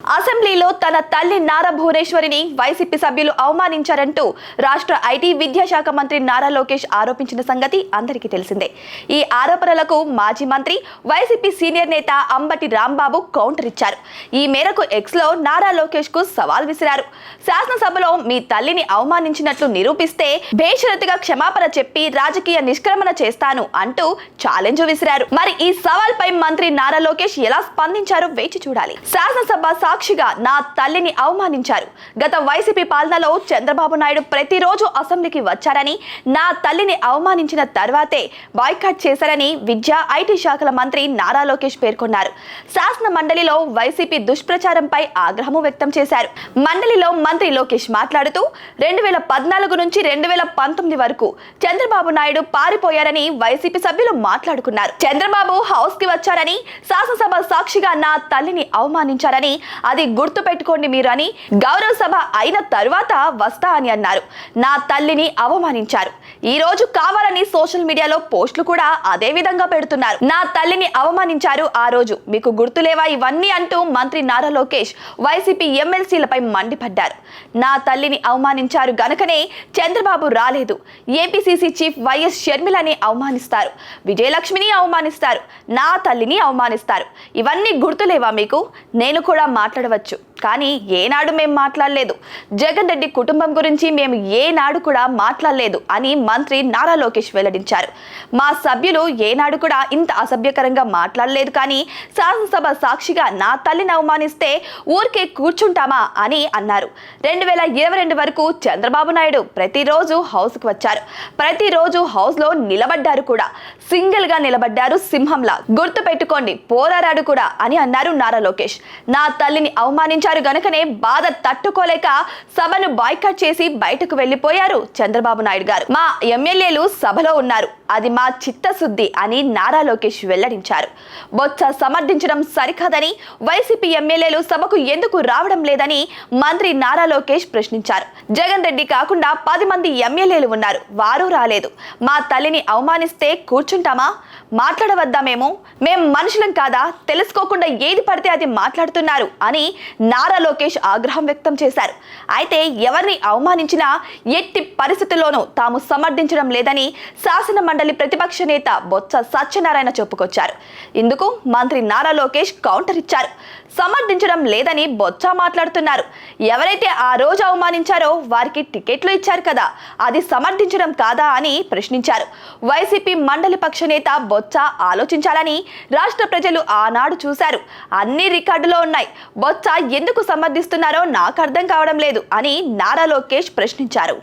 అసెంబ్లీలో తన తల్లి నారా భువనేశ్వరిని వైసీపీ సభ్యులు అవమానించారంటూ రాష్ట్ర ఐటీ విద్యాశాఖ మంత్రి నారా లోకేష్ ఆరోపించిన సంగతి అందరికీ తెలిసిందే. ఈ ఆరోపణలకు మాజీ మంత్రి వైసీపీ సీనియర్ నేత అంబటి రాంబాబు కౌంటర్ ఇచ్చారు. ఈ మేరకు ఎక్స్ లో నారా లోకేష్ కు సవాల్ విసిరారు. శాసనసభలో మీ తల్లిని అవమానించినట్లు నిరూపిస్తే బేషరతుగా క్షమాపణ చెప్పి రాజకీయ నిష్క్రమణ చేస్తాను అంటూ ఛాలెంజ్ విసిరారు. మరి ఈ సవాల్ పై మంత్రి నారా లోకేష్ ఎలా స్పందించారో వేచి చూడాలి. శాసనసభ సాక్షిగా నా తల్లిని అవమానించారు. గత వైసీపీ పాలనలో చంద్రబాబు నాయుడు ప్రతిరోజు అసెంబ్లీకి వచ్చారని, నా తల్లిని అవమానించిన తర్వాతే బాయ్కాట్ చేశారని విద్యా ఐటీ శాఖల మంత్రి నారా లోకేష్ పేర్కొన్నారు. శాసన మండలిలో వైసీపీ దుష్ప్రచారంపై ఆగ్రహం వ్యక్తం చేశారు. మండలిలో మంత్రి లోకేష్ మాట్లాడుతూ 2014 నుంచి 2019 వరకు చంద్రబాబు నాయుడు పారిపోయారని వైసీపీ సభ్యులు మాట్లాడుకున్నారు. చంద్రబాబు హౌస్ కి వచ్చారని, శాసనసభ సాక్షిగా నా తల్లిని అవమానించారని, అది గుర్తు పెట్టుకోండి మీరు అని, గౌరవ సభ అయిన తరువాత వస్తా అని అన్నారు. నా తల్లిని అవమానించారు. ఈ రోజు కావాలని సోషల్ మీడియాలో పోస్టులు కూడా అదే విధంగా పెడుతున్నారు. నా తల్లిని అవమానించారు ఆ రోజు, మీకు గుర్తులేవా ఇవన్నీ అంటూ మంత్రి నారా లోకేష్ వైసీపీ ఎమ్మెల్సీలపై మండిపడ్డారు. నా తల్లిని అవమానించారు గనుకనే చంద్రబాబు రాలేదు. ఏపీసీసీ చీఫ్ వైఎస్ షర్మిలని అవమానిస్తారు, విజయలక్ష్మిని అవమానిస్తారు, నా తల్లిని అవమానిస్తారు. ఇవన్నీ గుర్తులేవా మీకు? నేను కూడా మాట్లాడవచ్చు, కానీ ఏనాడు మేము మాట్లాడలేదు. జగన్ రెడ్డి కుటుంబం గురించి మేము ఏనాడు కూడా మాట్లాడలేదు అని మంత్రి నారా లోకేష్ వెల్లడించారు. మా సభ్యులు ఏనాడు కూడా ఇంత అసభ్యకరంగా మాట్లాడలేదు, కానీ శాసనసభ సాక్షిగా నా తల్లిని అవమానిస్తే ఊరికే కూర్చుంటామా అని అన్నారు. 2022 వరకు చంద్రబాబు నాయుడు ప్రతిరోజు హౌస్కి వచ్చారు, ప్రతిరోజు హౌస్ లో నిలబడ్డారు కూడా, సింగిల్ గా నిలబడ్డారు సింహంలా, గుర్తు పెట్టుకోండి పోరాడాడు కూడా అని అన్నారు నారా లోకేష్. నా తల్లిని అవమానించారు గనుకనే బాధ తట్టుకోలేక సభను బాయ్కాట్ చేసి బయటకు వెళ్లిపోయారు చంద్రబాబు నాయుడు గారు. మా ఎమ్మెల్యేలు సభలో ఉన్నారు, అది మా చిత్తశుద్ధి అని నారా లోకేష్ వెల్లడించారు. బొత్స సమర్థించడం సరికాదని, వైసీపీ ఎమ్మెల్యేలు సభకు ఎందుకు రావడం లేదని మంత్రి నారా లోకేష్ ప్రశ్నించారు. జగన్ రెడ్డి కాకుండా 10 మంది ఎమ్మెల్యేలు ఉన్నారు, వారు రాలేదు. మా తల్లిని అవమానిస్తే కూర్చుంటామా? మాట్లాడవద్దామేమో? మేం మనుషులం కాదా? తెలుసుకోకుండా ఏది పడితే అది మాట్లాడుతున్నారు అని నారా లోకేష్ ఆగ్రహం వ్యక్తం చేశారు. అయితే ఎవరిని అవమానించినా ఎట్టి పరిస్థితుల్లోనూ తాము సమర్థించడం లేదని శాసన మండలి ప్రతిపక్ష నేత బొత్స సత్యనారాయణ చెప్పుకొచ్చారు. ఇందుకు మంత్రి నారా లోకేష్ కౌంటర్ ఇచ్చారు. సమర్థించడం లేదని బొత్స మాట్లాడుతున్నారు. ఎవరైతే ఆ రోజు అవమానించారో వారికి టికెట్లు ఇచ్చారు కదా, అది సమర్థించడం కాదా అని ప్రశ్నించారు. వైసీపీ మండలి పక్ష నేత బొత్స ఆలోచించాలని రాష్ట్ర ప్రజలు ఆనాడు చూశారు, అన్ని రికార్డులో ఉన్నాయి. బొత్స ఎందుకు సమర్థిస్తున్నారో నాకు అర్థం కావడం లేదు అని నారా లోకేష్ ప్రశ్నించారు.